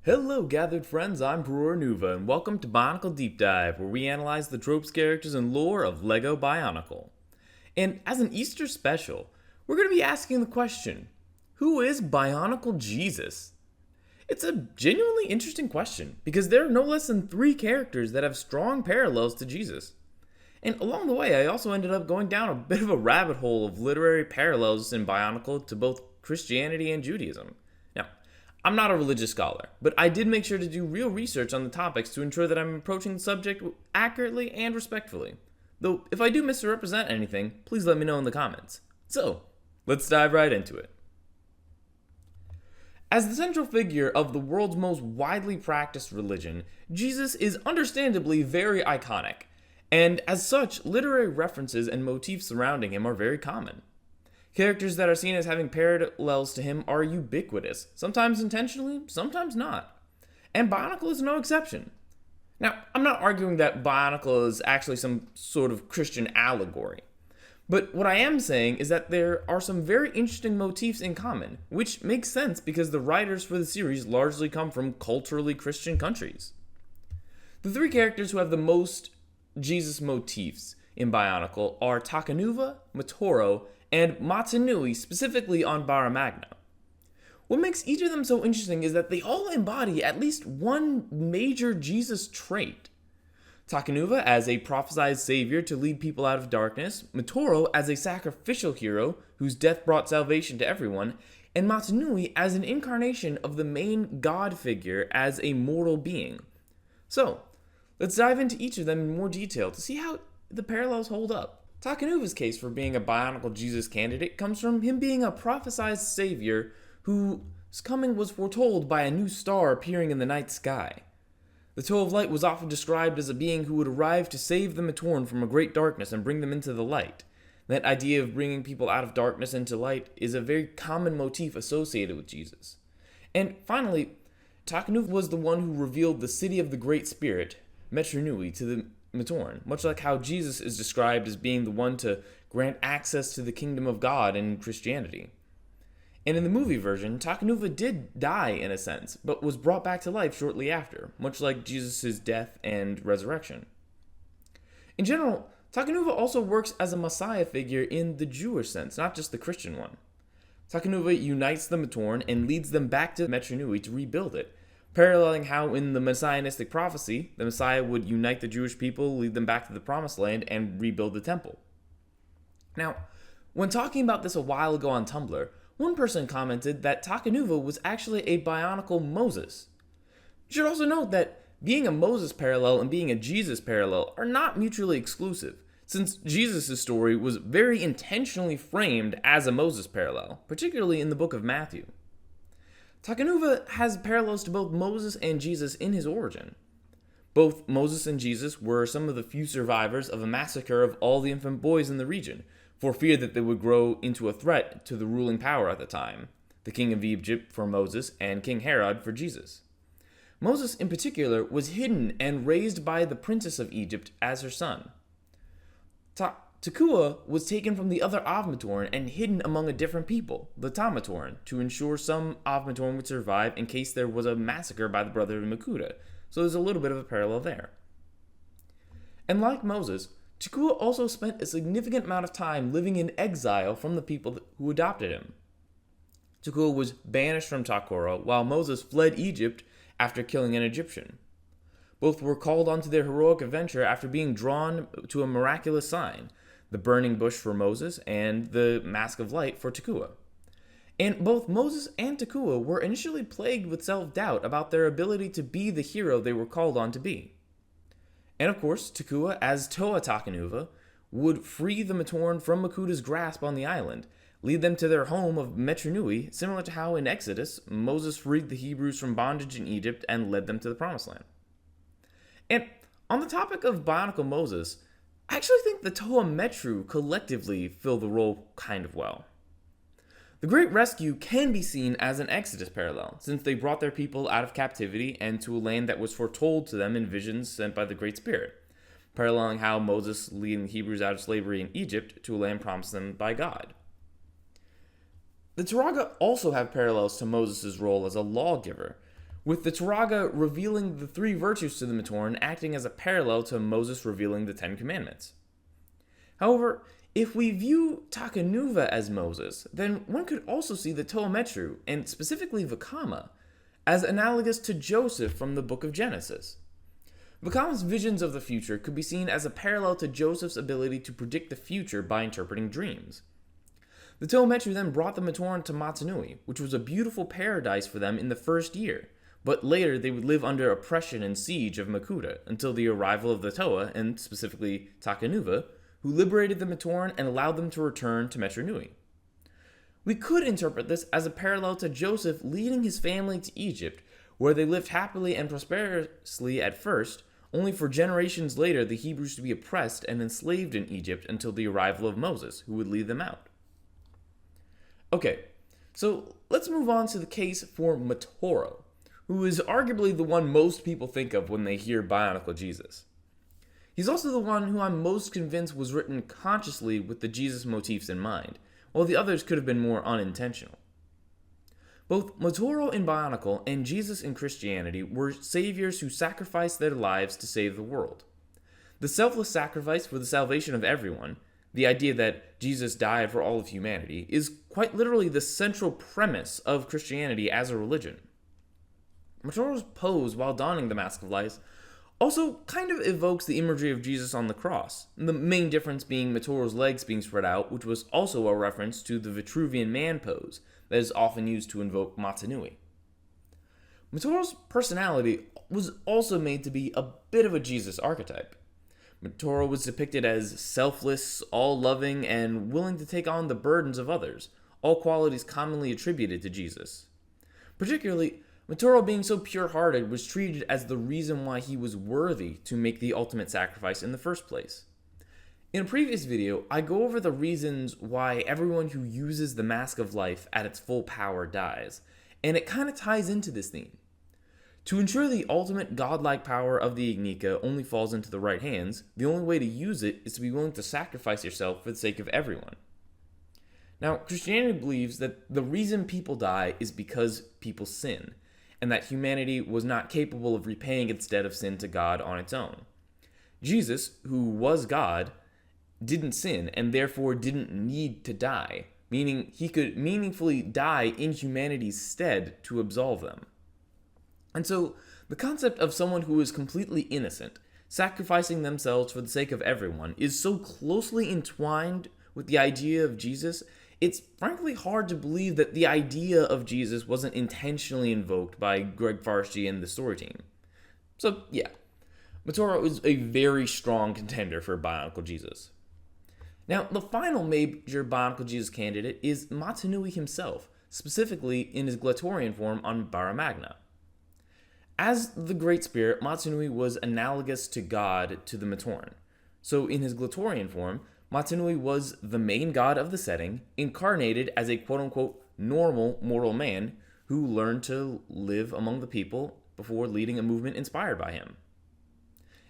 Hello, gathered friends, I'm Takanuva, and welcome to Bionicle Deep Dive, where we analyze the tropes, characters, and lore of LEGO Bionicle. And as an Easter special, we're going to be asking the question, who is Bionicle Jesus? It's a genuinely interesting question, because there are no less than 3 characters that have strong parallels to Jesus. And along the way, I also ended up going down a bit of a rabbit hole of literary parallels in Bionicle to both Christianity and Judaism. Now, I'm not a religious scholar, but I did make sure to do real research on the topics to ensure that I'm approaching the subject accurately and respectfully. Though, if I do misrepresent anything, please let me know in the comments. So, let's dive right into it. As the central figure of the world's most widely practiced religion, Jesus is understandably very iconic, and as such, literary references and motifs surrounding him are very common. Characters that are seen as having parallels to him are ubiquitous, sometimes intentionally, sometimes not. And Bionicle is no exception. Now, I'm not arguing that Bionicle is actually some sort of Christian allegory. But what I am saying is that there are some very interesting motifs in common, which makes sense because the writers for the series largely come from culturally Christian countries. The 3 characters who have the most Jesus motifs in Bionicle are Takanuva, Matoro, and Matoro, specifically on Barra Magna. What makes each of them so interesting is that they all embody at least one major Jesus trait. Takanuva as a prophesied savior to lead people out of darkness, Matoro as a sacrificial hero whose death brought salvation to everyone, and Matoro as an incarnation of the main God figure as a mortal being. So, let's dive into each of them in more detail to see how the parallels hold up. Takanuva's case for being a Bionicle Jesus candidate comes from him being a prophesied savior whose coming was foretold by a new star appearing in the night sky. The Toe of Light was often described as a being who would arrive to save the Matoran from a great darkness and bring them into the light. That idea of bringing people out of darkness into light is a very common motif associated with Jesus. And finally, Takanuva was the one who revealed the city of the Great Spirit, Metronui, to the Matoran, much like how Jesus is described as being the one to grant access to the kingdom of God in Christianity. And in the movie version, Takanuva did die in a sense, but was brought back to life shortly after, much like Jesus' death and resurrection. In general, Takanuva also works as a messiah figure in the Jewish sense, not just the Christian one. Takanuva unites the Matoran and leads them back to Metronui to rebuild it, paralleling how in the messianistic prophecy, the Messiah would unite the Jewish people, lead them back to the Promised Land, and rebuild the temple. Now, when talking about this a while ago on Tumblr, one person commented that Takanuva was actually a Bionicle Moses. You should also note that being a Moses parallel and being a Jesus parallel are not mutually exclusive, since Jesus' story was very intentionally framed as a Moses parallel, particularly in the book of Matthew. Takanuva has parallels to both Moses and Jesus in his origin. Both Moses and Jesus were some of the few survivors of a massacre of all the infant boys in the region, for fear that they would grow into a threat to the ruling power at the time, the king of Egypt for Moses and King Herod for Jesus. Moses in particular was hidden and raised by the princess of Egypt as her son. Takua was taken from the other Avmatoran and hidden among a different people, the Tamatoran, to ensure some Avmatoran would survive in case there was a massacre by the brother of Makuta, so there's a little bit of a parallel there. And like Moses, Takua also spent a significant amount of time living in exile from the people who adopted him. Takua was banished from Takora while Moses fled Egypt after killing an Egyptian. Both were called onto their heroic adventure after being drawn to a miraculous sign, the burning bush for Moses and the mask of light for Takua. And both Moses and Takua were initially plagued with self-doubt about their ability to be the hero they were called on to be. And of course, Takua, as Toa Takanuva, would free the Matoran from Makuta's grasp on the island, lead them to their home of Metronui, similar to how in Exodus, Moses freed the Hebrews from bondage in Egypt and led them to the Promised Land. And on the topic of Bionicle Moses, I actually think the Toa Metru collectively fill the role kind of well. The Great Rescue can be seen as an Exodus parallel, since they brought their people out of captivity and to a land that was foretold to them in visions sent by the Great Spirit, paralleling how Moses leading the Hebrews out of slavery in Egypt to a land promised them by God. The Turaga also have parallels to Moses' role as a lawgiver, with the Turaga revealing the three virtues to the Matoran acting as a parallel to Moses revealing the Ten Commandments. However, if we view Takanuva as Moses, then one could also see the Toametru, and specifically Vakama, as analogous to Joseph from the book of Genesis. Vakama's visions of the future could be seen as a parallel to Joseph's ability to predict the future by interpreting dreams. The Toametru then brought the Matoran to Motunui, which was a beautiful paradise for them in the first year, but later they would live under oppression and siege of Makuta until the arrival of the Toa, and specifically Takanuva, who liberated the Matoran and allowed them to return to Metronui. We could interpret this as a parallel to Joseph leading his family to Egypt, where they lived happily and prosperously at first, only for generations later the Hebrews to be oppressed and enslaved in Egypt until the arrival of Moses, who would lead them out. Okay, so let's move on to the case for Matoro, who is arguably the one most people think of when they hear Bionicle Jesus. He's also the one who I'm most convinced was written consciously with the Jesus motifs in mind, while the others could have been more unintentional. Both Matoro in Bionicle and Jesus in Christianity were saviors who sacrificed their lives to save the world. The selfless sacrifice for the salvation of everyone, the idea that Jesus died for all of humanity, is quite literally the central premise of Christianity as a religion. Matoro's pose while donning the Mask of Life also kind of evokes the imagery of Jesus on the cross, the main difference being Matoro's legs being spread out, which was also a reference to the Vitruvian man pose that is often used to invoke Motunui. Matoro's personality was also made to be a bit of a Jesus archetype. Matoro was depicted as selfless, all-loving, and willing to take on the burdens of others, all qualities commonly attributed to Jesus. Particularly, Matoro, being so pure-hearted, was treated as the reason why he was worthy to make the ultimate sacrifice in the first place. In a previous video, I go over the reasons why everyone who uses the Mask of Life at its full power dies, and it kind of ties into this theme. To ensure the ultimate godlike power of the Ignika only falls into the right hands, the only way to use it is to be willing to sacrifice yourself for the sake of everyone. Now, Christianity believes that the reason people die is because people sin, and that humanity was not capable of repaying its debt of sin to God on its own. Jesus, who was God, didn't sin and therefore didn't need to die, meaning he could meaningfully die in humanity's stead to absolve them. And so, the concept of someone who is completely innocent, sacrificing themselves for the sake of everyone, is so closely entwined with the idea of Jesus, it's frankly hard to believe that the idea of Jesus wasn't intentionally invoked by Greg Farschi and the story team. So, yeah, Matoro is a very strong contender for Bionicle Jesus. Now, the final major Bionicle Jesus candidate is Motunui himself, specifically in his Glatorian form on Bara Magna. As the Great Spirit, Motunui was analogous to God to the Matoran. So in his Glatorian form, Motunui was the main god of the setting, incarnated as a quote-unquote normal mortal man who learned to live among the people before leading a movement inspired by him.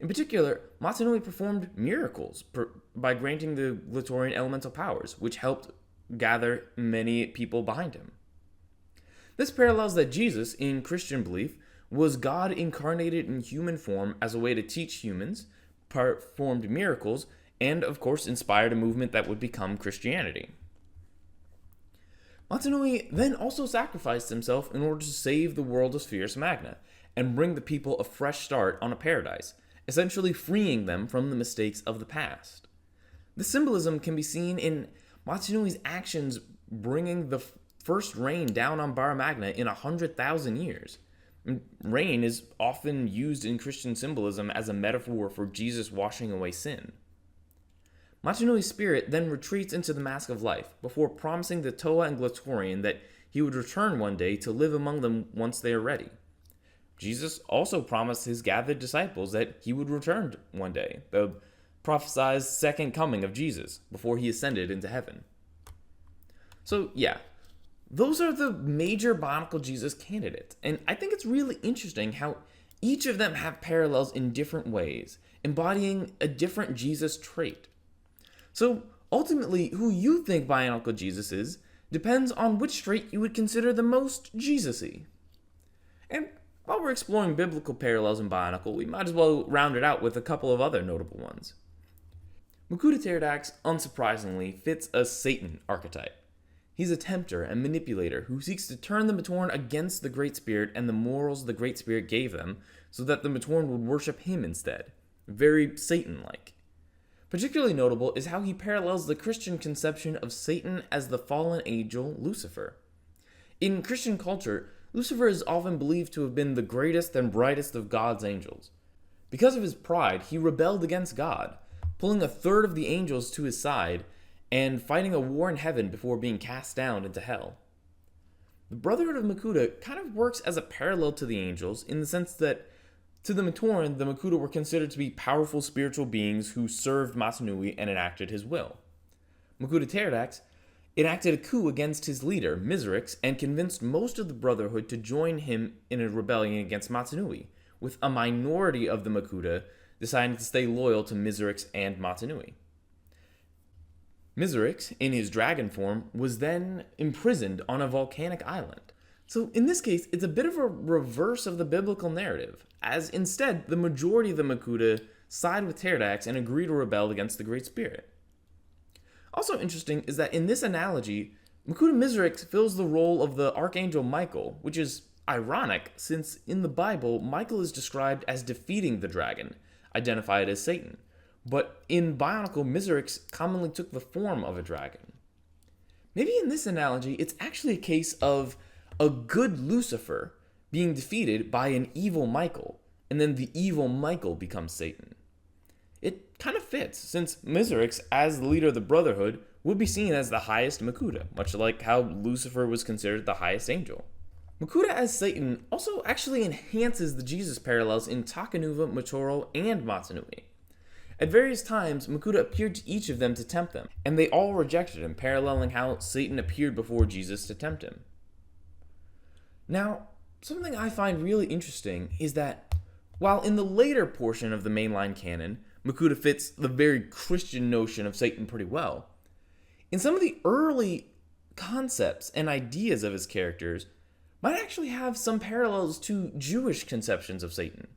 In particular, Motunui performed miracles by granting the Glatorian elemental powers, which helped gather many people behind him. This parallels that Jesus, in Christian belief, was God incarnated in human form as a way to teach humans, performed miracles, and of course inspired a movement that would become Christianity. Motunui then also sacrificed himself in order to save the world of Spherus Magna, and bring the people a fresh start on a paradise, essentially freeing them from the mistakes of the past. The symbolism can be seen in Motunui's actions bringing the first rain down on Bara Magna in 100,000 years. Rain is often used in Christian symbolism as a metaphor for Jesus washing away sin. Motunui's spirit then retreats into the Mask of Life before promising the Toa and Glatorian that he would return one day to live among them once they are ready. Jesus also promised his gathered disciples that he would return one day, the prophesied second coming of Jesus, before he ascended into heaven. So yeah, those are the major Bionicle Jesus candidates, and I think it's really interesting how each of them have parallels in different ways, embodying a different Jesus trait. So ultimately, who you think Bionicle Jesus is depends on which trait you would consider the most Jesus-y. And while we're exploring biblical parallels in Bionicle, we might as well round it out with a couple of other notable ones. Makuta Pterodax, unsurprisingly, fits a Satan archetype. He's a tempter and manipulator who seeks to turn the Matoran against the Great Spirit and the morals the Great Spirit gave them so that the Matoran would worship him instead. Very Satan-like. Particularly notable is how he parallels the Christian conception of Satan as the fallen angel Lucifer. In Christian culture, Lucifer is often believed to have been the greatest and brightest of God's angels. Because of his pride, he rebelled against God, pulling a third of the angels to his side and fighting a war in heaven before being cast down into hell. The Brotherhood of Makuta kind of works as a parallel to the angels in the sense that to the Matoran, the Makuta were considered to be powerful spiritual beings who served Masanui and enacted his will. Makuta Pterodax enacted a coup against his leader, Miserix, and convinced most of the Brotherhood to join him in a rebellion against Masanui, with a minority of the Makuta deciding to stay loyal to Miserix and Masanui. Miserix, in his dragon form, was then imprisoned on a volcanic island. So in this case, it's a bit of a reverse of the biblical narrative, as instead, the majority of the Makuta side with Pterodax and agree to rebel against the Great Spirit. Also interesting is that in this analogy, Makuta Miserix fills the role of the Archangel Michael, which is ironic since in the Bible, Michael is described as defeating the dragon, identified as Satan. But in Bionicle, Miserix commonly took the form of a dragon. Maybe in this analogy, it's actually a case of a good Lucifer being defeated by an evil Michael, and then the evil Michael becomes Satan. It kind of fits, since Miserix, as the leader of the Brotherhood, would be seen as the highest Makuta, much like how Lucifer was considered the highest angel. Makuta as Satan also actually enhances the Jesus parallels in Takanuva, Matoro, and Masanui. At various times, Makuta appeared to each of them to tempt them, and they all rejected him, paralleling how Satan appeared before Jesus to tempt him. Now, something I find really interesting is that, while in the later portion of the mainline canon, Makuta fits the very Christian notion of Satan pretty well, in some of the early concepts and ideas of his characters might actually have some parallels to Jewish conceptions of Satan.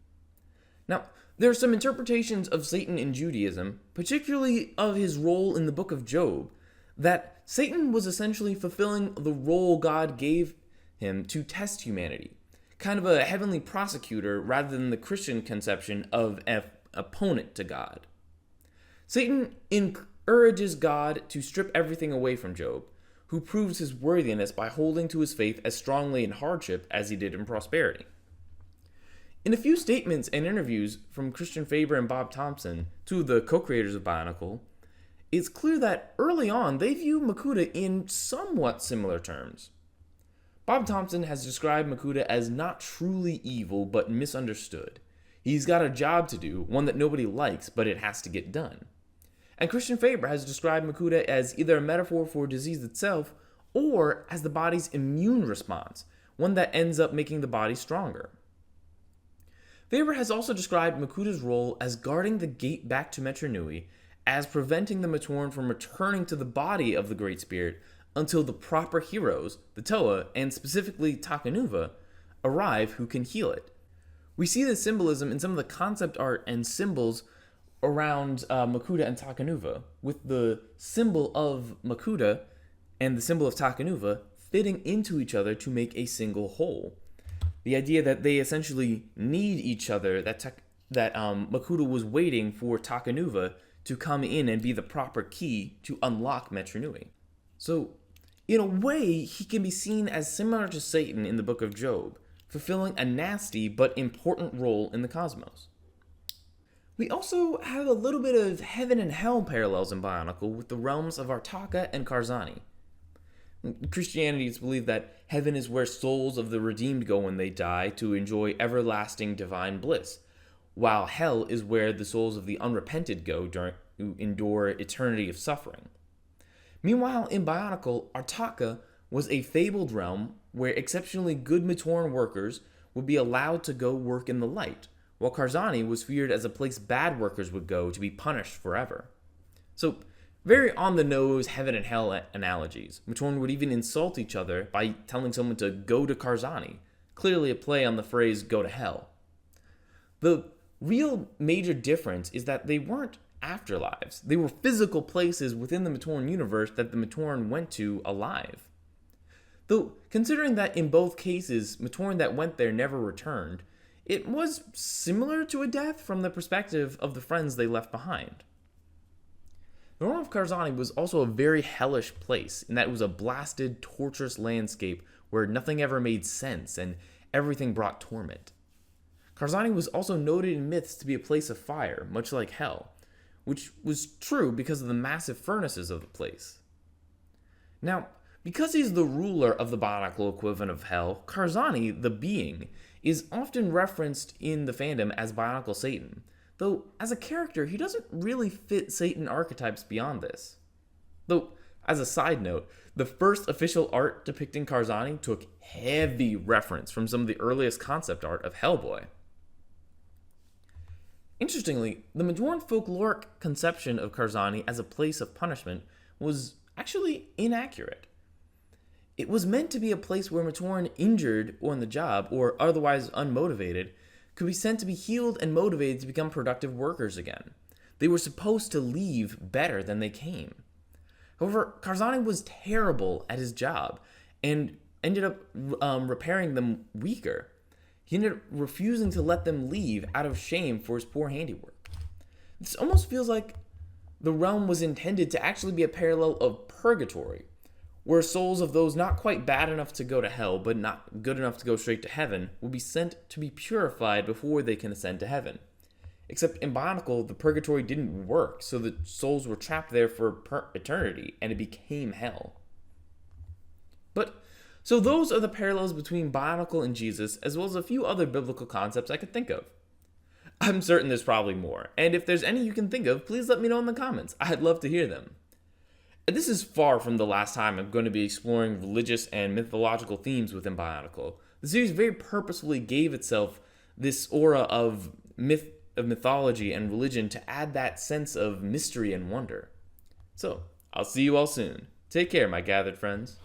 Now, there are some interpretations of Satan in Judaism, particularly of his role in the book of Job, that Satan was essentially fulfilling the role God gave him to test humanity, kind of a heavenly prosecutor rather than the Christian conception of an opponent to God. Satan encourages God to strip everything away from Job, who proves his worthiness by holding to his faith as strongly in hardship as he did in prosperity. In a few statements and interviews from Christian Faber and Bob Thompson, two of the co-creators of Bionicle, it's clear that early on they view Makuta in somewhat similar terms. Bob Thompson has described Makuta as not truly evil but misunderstood. He's got a job to do, one that nobody likes, but it has to get done. And Christian Faber has described Makuta as either a metaphor for disease itself or as the body's immune response, one that ends up making the body stronger. Faber has also described Makuta's role as guarding the gate back to Metronui, as preventing the Matoran from returning to the body of the Great Spirit until the proper heroes, the Toa, and specifically Takanuva, arrive who can heal it. We see this symbolism in some of the concept art and symbols around Makuta and Takanuva, with the symbol of Makuta and the symbol of Takanuva fitting into each other to make a single whole. The idea that they essentially need each other, that Makuta was waiting for Takanuva to come in and be the proper key to unlock Metronui. So, in a way, he can be seen as similar to Satan in the book of Job, fulfilling a nasty but important role in the cosmos. We also have a little bit of heaven and hell parallels in Bionicle with the realms of Artaka and Karzani. Christianity is believed that heaven is where souls of the redeemed go when they die to enjoy everlasting divine bliss, while hell is where the souls of the unrepented go to endure eternity of suffering. Meanwhile, in Bionicle, Artaka was a fabled realm where exceptionally good Matoran workers would be allowed to go work in the light, while Karzani was feared as a place bad workers would go to be punished forever. So, very on-the-nose heaven and hell analogies. Matoran would even insult each other by telling someone to go to Karzani, clearly a play on the phrase go to hell. The real major difference is that they weren't afterlives. They were physical places within the Matoran universe that the Matoran went to alive. Though, considering that in both cases, Matoran that went there never returned, it was similar to a death from the perspective of the friends they left behind. The realm of Karzani was also a very hellish place, in that it was a blasted, torturous landscape where nothing ever made sense and everything brought torment. Karzani was also noted in myths to be a place of fire, much like hell, which was true because of the massive furnaces of the place. Now, because he's the ruler of the Bionicle equivalent of hell, Karzani, the being, is often referenced in the fandom as Bionicle Satan, though as a character he doesn't really fit Satan archetypes beyond this. Though, as a side note, the first official art depicting Karzani took heavy reference from some of the earliest concept art of Hellboy. Interestingly, the Matoran folkloric conception of Karzani as a place of punishment was actually inaccurate. It was meant to be a place where Matoran injured on the job or otherwise unmotivated could be sent to be healed and motivated to become productive workers again. They were supposed to leave better than they came. However, Karzani was terrible at his job and ended up repairing them weaker. He ended up refusing to let them leave out of shame for his poor handiwork. This almost feels like the realm was intended to actually be a parallel of purgatory, where souls of those not quite bad enough to go to hell, but not good enough to go straight to heaven, will be sent to be purified before they can ascend to heaven. Except in Bionicle, the purgatory didn't work, so the souls were trapped there for eternity, and it became hell. So those are the parallels between Bionicle and Jesus, as well as a few other biblical concepts I could think of. I'm certain there's probably more, and if there's any you can think of, please let me know in the comments. I'd love to hear them. This is far from the last time I'm going to be exploring religious and mythological themes within Bionicle. The series very purposefully gave itself this aura of mythology and religion to add that sense of mystery and wonder. So, I'll see you all soon. Take care, my gathered friends.